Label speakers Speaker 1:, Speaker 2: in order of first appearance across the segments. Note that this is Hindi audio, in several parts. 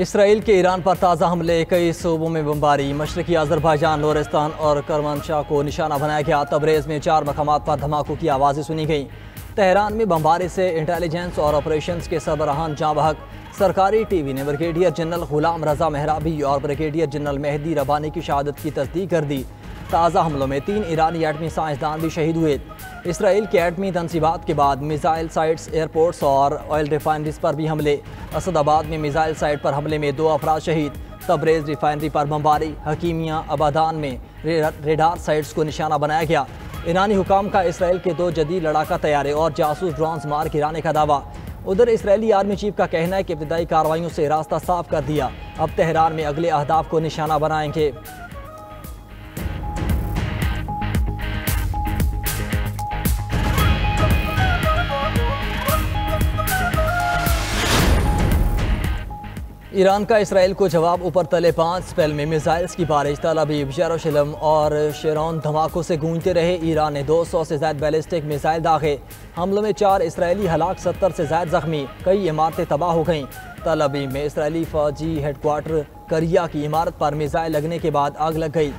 Speaker 1: इसराइल के ईरान पर ताज़ा हमले, कई सूबों में बमबारी। मशरकी अज़रबैजान, लोरिस्तान और करमनशाह को निशाना बनाया गया। तबरेज़ में 4 मकामात पर धमाकों की आवाज़ें सुनी गईं। तेहरान में बमबारी से इंटेलिजेंस और ऑपरेशंस के सरबराहान जाँ बहक। सरकारी टीवी ने ब्रिगेडियर जनरल गुलाम रजा मेहराबी और ब्रिगेडियर जनरल मेहदी रबानी की शहादत की तस्दीक कर दी। ताज़ा हमलों में 3 ईरानी एटमी साइंसदान भी शहीद हुए। इसराइल के एटमी तनसीबात के बाद मिसाइल साइट्स, एयरपोर्ट्स और ऑयल रिफाइनरीज पर भी हमले। असदाबाद में मिसाइल साइट पर हमले में 2 अफराद शहीद। तबरेज़ रिफाइनरी पर बमबारी। हकीमिया अबादान में रेडार साइट्स को निशाना बनाया गया। ईरानी हुकाम का इसराइल के 2 जदीद लड़ाका तैयारे और जासूस ड्रोन्स मार गिराने का दावा। उधर इसराइली आर्मी चीफ का कहना है कि इब्तिदाई कार्रवाइयों से रास्ता साफ कर दिया, अब तेहरान में अगले अहदाफ को निशाना बनाएंगे। ईरान का इसराइल को जवाब, ऊपर तले 5 स्पेल में मिसाइल्स की बारिश। तल अवीव, यरूशलेम और शेरोन धमाकों से गूंजते रहे। ईरान ने 200 से ज्यादा बैलिस्टिक मिसाइल दागे। हमलों में 4 इसराइली हलाक, 70 से ज्यादा जख्मी। कई इमारतें तबाह हो गईं। तल अवीव में इसराइली फौजी हेडक्वार्टर करिया की इमारत पर मिसाइल लगने के बाद आग लग गई।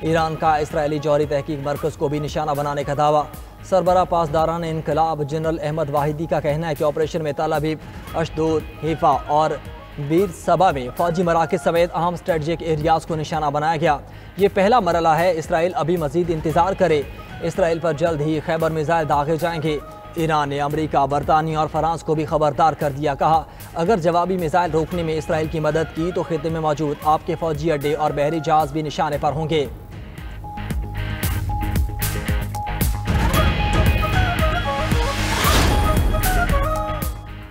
Speaker 1: ईरान का इसराइली जौहरी तहकीक मरकज़ को भी निशाना बनाने का दावा। सरबरा पासदारान इनकलाब जनरल अहमद वाहिदी का कहना है कि ऑपरेशन में तल अवीव, अशदोद, हैफा और बीर सबा में फौजी मराकज़ समेत अहम स्ट्रेटजिक एरियाज़ को निशाना बनाया गया। ये पहला मरला है, इसराइल अभी मजीद इंतज़ार करे। इसराइल पर जल्द ही खैबर मिसाइल दागे जाएंगे। ईरान ने अमेरिका, बरतानिया और फ्रांस को भी खबरदार कर दिया। कहा, अगर जवाबी मिसाइल रोकने में इसराइल की मदद की तो खित्ते में मौजूद आपके फौजी अड्डे और बहरी जहाज़ भी निशाने पर होंगे।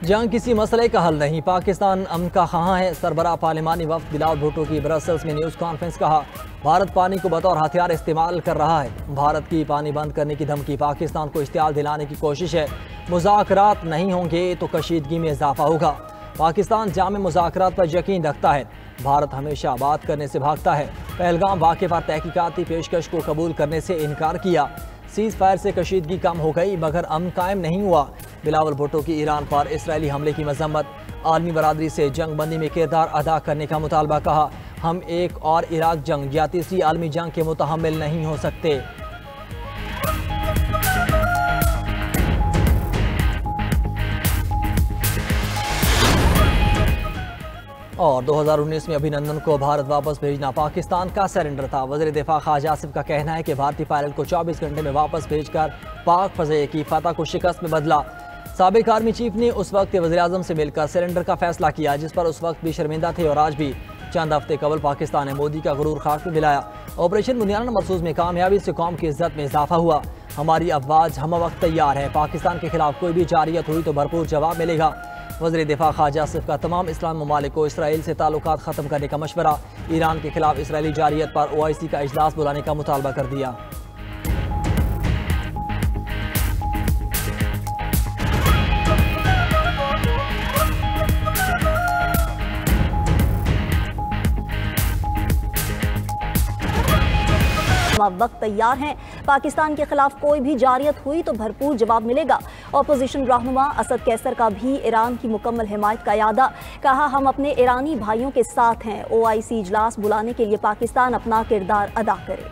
Speaker 1: जंग किसी मसले का हल नहीं, पाकिस्तान अमन का ख़्वाह है। सरबरा पार्लिमानी वफ्द बिलावल भुट्टो की ब्रसल्स में न्यूज़ कॉन्फ्रेंस। कहा, भारत पानी को बतौर हथियार इस्तेमाल कर रहा है। भारत की पानी बंद करने की धमकी पाकिस्तान को इश्तियाल दिलाने की कोशिश है। मुज़ाकरात नहीं होंगे तो कशीदगी में इजाफा होगा। पाकिस्तान जामे मुज़ाकरात पर यकीन रखता है। भारत हमेशा बात करने से भागता है। पहलगाम वाक़े पर तहकीकाती पेशकश को कबूल करने से इनकार किया। सीज़ फायर से कशीदगी कम हो गई मगर अमन कायम नहीं हुआ। बिलावल भुट्टो की ईरान पर इसराइली हमले की मजम्मत। आलमी बरादरी से जंग बंदी में किरदार अदा करने का मुतालबा। कहा, हम एक और इराक जंग या तीसरी आलमी जंग के मुतहम्मिल नहीं हो सकते। और 2019 में अभिनंदन को भारत वापस भेजना पाकिस्तान का सरेंडर था। वज़ीर दिफा ख्वाजा आसिफ का कहना है कि भारतीय पायलट को 24 घंटे में वापस भेजकर पाक फज़े की फतह को शिकस्त में बदला। साबिक आर्मी चीफ ने उस वक्त वज़ीर आज़म से मिलकर सरेंडर का फैसला किया, जिस पर उस वक्त भी शर्मिंदा थे और आज भी। चंद हफ्ते कबल पाकिस्तान ने मोदी का गुरूर खाक में मिलाया। ऑपरेशन बुनियान मरसूज में कामयाबी से कौम की इज्जत में इजाफा हुआ। हमारी अफवाज हम वक्त तैयार है। पाकिस्तान के खिलाफ कोई भी जारियत हुई तो भरपूर जवाब मिलेगा। वज़ीर दिफा ख्वाजा आसिफ का तमाम इस्लामी ममालिक को इसराइल से ताल्लुकात ख़त्म करने का मशवरा। ईरान के खिलाफ इसराइली जारियत पर OIC का इजलास बुलाने का मुतालबा कर दिया।
Speaker 2: वक्त तैयार हैं। पाकिस्तान के खिलाफ कोई भी जारियत हुई तो भरपूर जवाब मिलेगा। अपोजिशन रहनुमा असद कैसर का भी ईरान की मुकम्मल हिमायत का यादा। कहा, हम अपने ईरानी भाइयों के साथ हैं। OIC इजलास बुलाने के लिए पाकिस्तान अपना किरदार अदा करे।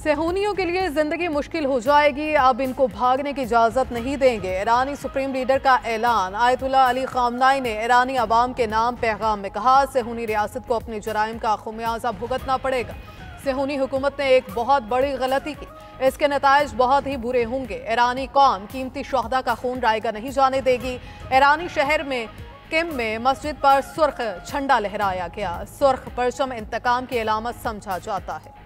Speaker 3: सेहूनियों के लिए जिंदगी मुश्किल हो जाएगी, अब इनको भागने की इजाजत नहीं देंगे। ईरानी सुप्रीम लीडर का ऐलान। आयतुल्लाह अली ख़ामनाई ने ईरानी अवाम के नाम पैगाम में कहा, सेहूनी रियासत को अपने जराइम का खुमियाजा भुगतना पड़ेगा। सेहूनी हुकूमत ने एक बहुत बड़ी गलती की, इसके नताइज बहुत ही बुरे होंगे। ईरानी कौम कीमती शहदा का खून रायगा नहीं जाने देगी। ईरानी शहर में किम में मस्जिद पर सुर्ख झंडा लहराया गया। सुर्ख परचम इंतकाम की अलामत समझा जाता है।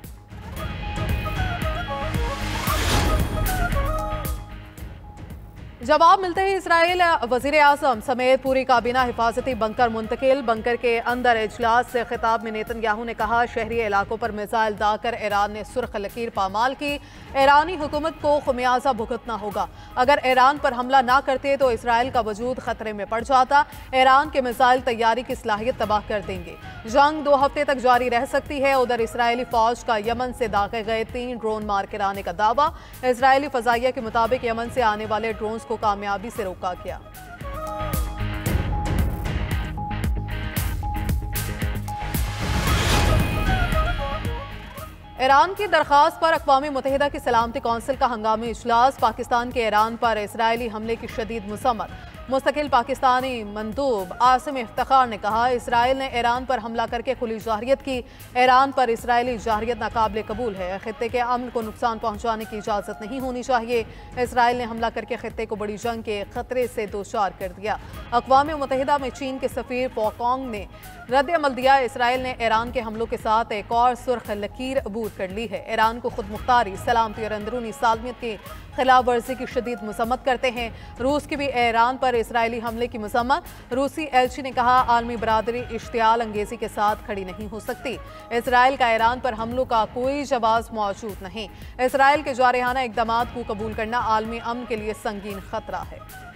Speaker 3: जवाब मिलते ही इसराइल वजीर आज़म समेत पूरी काबीना हिफाजती बंकर मुंतकिल। बंकर के अंदर इजलास से खिताब में नेतन्याहू ने कहा, शहरी इलाकों पर मिसाइल दागकर ईरान ने सुर्ख लकीर पामाल की। ईरानी हुकूमत को खुमियाजा भुगतना होगा। अगर ईरान पर हमला ना करते तो इसराइल का वजूद खतरे में पड़ जाता। ईरान के मिसाइल तैयारी की सलाहियत तबाह कर देंगे। जंग 2 हफ्ते तक जारी रह सकती है। उधर इसराइली फौज का यमन से दागे गए 3 ड्रोन मार गिराने का दावा। इसराइली फजाइया के मुताबिक यमन से आने वाले ड्रोन को कामयाबी से रोका गया। ईरान की दरख्वास्त पर अक़वाम मुत्तहिदा की सलामती कौंसिल का हंगामी इजलास। पाकिस्तान के ईरान पर इसराइली हमले की शदीद मज़म्मत। मुस्तकिल पाकिस्तानी मंदूब आसिम इफ्तिखार ने कहा, इसराइल ने ईरान पर हमला करके खुली जारहियत की। ईरान पर इसराइली जारहियत नाकाबिल कबूल है। खित्ते के अमन को नुकसान पहुंचाने की इजाज़त नहीं होनी चाहिए। इसराइल ने हमला करके खित्ते को बड़ी जंग के खतरे से दोचार कर दिया। अक़वाम मुत्तहिदा में चीन के सफ़ीर पोकोंग ने रद्द अमल दिया। इसराइल ने ईरान के हमलों के साथ एक और सुर्ख लकीर अबूर कर ली है। ईरान को खुद मुख्तारी, सलामती और अंदरूनी सालमियत की खिलाफ वर्जी की शदीद मज़म्मत करते हैं। रूस की भी ईरान पर इसराइली हमले की मज़म्मत। रूसी एलची ने कहा, आलमी बरादरी इश्तियाल अंगेजी के साथ खड़ी नहीं हो सकती। इसराइल का ईरान पर हमलों का कोई जवाब मौजूद नहीं। इसराइल के जारहाना इक़दामात को कबूल करना आलमी अमन के लिए संगीन खतरा है।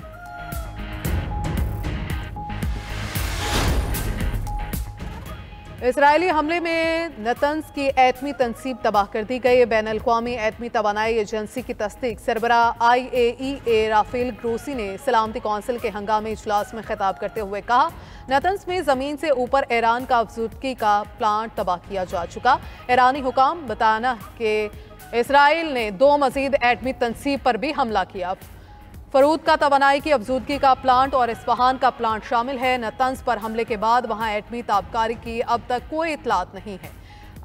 Speaker 3: इसराइली हमले में नतन्स की एटमी तनसीब तबाह कर दी गई। बैनुल-अक़वामी एटमी तवानाई एजेंसी की तस्दीक सरबरा IAEA राफेल ग्रोसी ने सलामती कौंसिल के हंगामी इजलास में खिताब करते हुए कहा, नतन्स में ज़मीन से ऊपर ईरान का अफजूदगी का प्लांट तबाह किया जा चुका। ईरानी हुकाम बताना कि इसराइल ने 2 मज़ीद एटमी तनसीब पर भी हमला किया। फरूद का तवानाई की अफजूदगी का प्लांट और इस्फहान का प्लांट शामिल है। नतन्स पर हमले के बाद वहां एटमी ताबकारी की अब तक कोई इतलात नहीं है।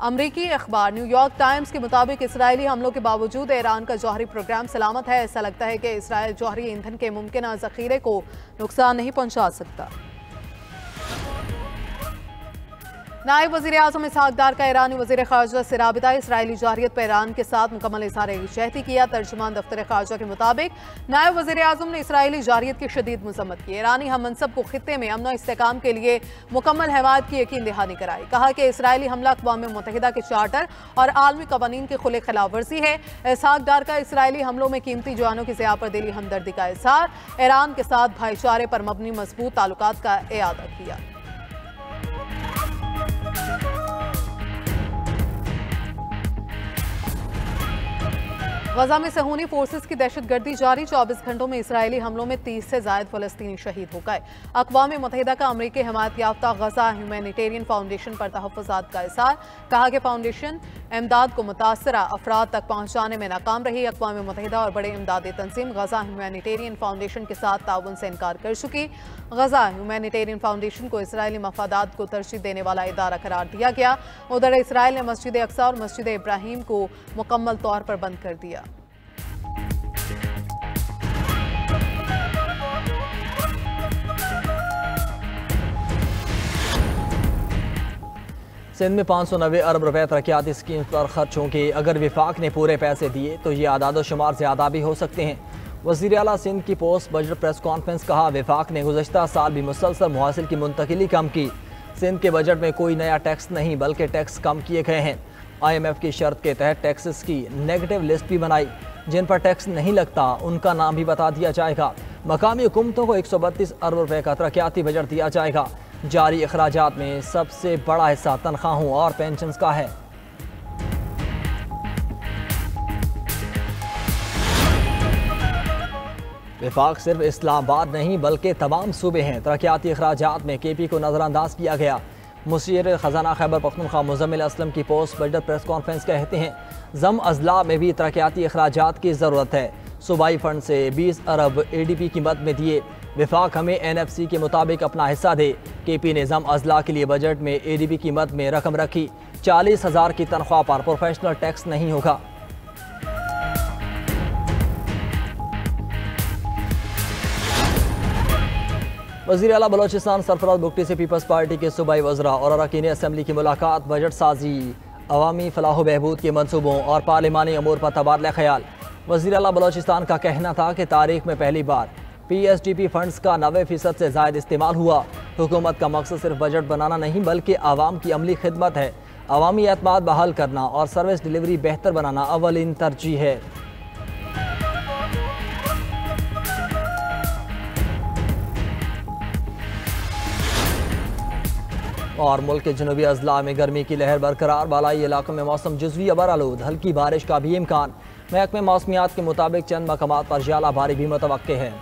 Speaker 3: अमरीकी अखबार न्यूयॉर्क टाइम्स के मुताबिक इसराइली हमलों के बावजूद ईरान का जौहरी प्रोग्राम सलामत है। ऐसा लगता है कि इसराइल जौहरी ईंधन के मुमकिन ज़ख़ीरे को नुकसान नहीं पहुंचा सकता। नायब वज़ीर आज़म इसहाक़ डार का ईरानी वज़ीर ख़ारजा से राबिता। इसराइली जारहियत पर ईरान के साथ मुकम्मल इज़हार यकजहती किया। तर्जुमान दफ्तर ख़ारजा के मुताबिक नायब वज़ीर आज़म ने इसराइली जारहियत की शदीद मज़म्मत की। ईरानी हम मनसब को खित्ते में अमन और इस्तेहकाम के लिए मुकम्मल हिमायत की यकीन दहानी कराई। कहा कि इसराइली हमला अक़वाम मुत्तहिदा के चार्टर और आलमी कवानीन की खुले खिलाफ वर्जी है। इसहाक़ डार का इसराइली हमलों में कीमती जानों की ज़िया पर दिली हमदर्दी का इज़हार। ईरान के साथ भाईचारे पर मबनी मजबूत ताल्लुकात का इआदा किया। गजा में सहूनी फोर्सेस की दहशतगर्दी जारी। 24 घंटों में इसराइली हमलों में 30 से ज़ायद फ़लस्तीनी शहीद हो गए। अक़वाम मुत्तहिदा का अमरीकी हिमायत याफ्ता गजा ह्यूमैनिटेरियन फाउंडेशन पर तहफ़्फ़ुज़ात का इज़हार। कहा कि फाउंडेशन इमदाद को मुतासरा अफराद तक पहुँचाने में नाकाम रही। अक़वाम मुत्तहिदा और बड़े इमदादी तंजीम गजा ह्यूमैनिटेरियन फाउंडेशन के साथ ताउन से इनकार कर चुकी। गजा ह्यूमैनिटेरियन फाउंडेशन को इसराइली मफादात को तरजीह देने वाला इदारा करार दिया गया। उधर इसराइल ने मस्जिद अक्सा और मस्जिद इब्राहीम को मुकम्मल तौर पर बंद कर दिया।
Speaker 1: सिंध में 590 अरब रुपए तरक्याती स्कीम पर खर्च होंगे। अगर विफाक ने पूरे पैसे दिए तो ये आदाद शुमार ज़्यादा भी हो सकते हैं। वज़ीर आला सिंध की पोस्ट बजट प्रेस कॉन्फ्रेंस। कहा, विफाक ने गुज़श्ता साल भी मुसलसल मुहासिल की मुंतकिली कम की। सिंध के बजट में कोई नया टैक्स नहीं बल्कि टैक्स कम किए गए हैं। IMF की शर्त के तहत टैक्सेस की नेगेटिव लिस्ट भी बनाई। जिन पर टैक्स नहीं लगता उनका नाम भी बता दिया जाएगा। मकामी हुकूमतों को 132 अरब रुपए का तरक्याती बजट दिया जाएगा। जारी अखराजात में सबसे बड़ा हिस्सा तनख्वाहों और पेंशन्स का है। विफाक सिर्फ इस्लामाबाद नहीं बल्कि तमाम सूबे हैं। तरक्याती अखराजात में KP को नज़रअंदाज किया गया। मुशीर ख़जाना खैबर पख्तूनख्वा मुज़म्मिल असलम की पोस्ट बजट प्रेस कॉन्फ्रेंस कहते हैं, ज़म अजला में भी तरक्याती अखराजात की ज़रूरत है। सूबाई फंड से 20 अरब ADP की मद में दिए। विफाक हमें NFC के मुताबिक अपना हिस्सा दे। KP ने ज़म अजला के लिए बजट में ADP की मद में रकम रखी। 40,000 की तनख्वाह पर प्रोफेशनल टैक्स नहीं होगा। वज़ीर आला बलोचिस्तान सरफराज बुगटी से पीपल्स पार्टी के सूबाई वज़रा और अरकान असम्बली की मुलाकात। बजट साजी, अवामी फलाह बहबूद के मनसूबों और पार्लिमानी अमूर पर तबादला ख्याल। वज़ीर आला बलोचिस्तान का कहना था कि तारीख में पहली बार PSDP फंड्स का 90% से ज़ायद इस्तेमाल हुआ। हुकूमत का मकसद सिर्फ बजट बनाना नहीं बल्कि आवाम की अमली खिदमत है। अवामी एतमाद बहाल करना और सर्विस डिलीवरी बेहतर बनाना अव्वलीन तरजीह है। और मुल्क के जनूबी अजला में गर्मी की लहर बरकरार, बालाई इलाकों में मौसम जुज़वी अबरालूद, हल्की बारिश का भी इम्कान। महकमे मौसमियात के मुताबिक चंद मकामात पर ज़्यादा भारी भी मुतवक्के है।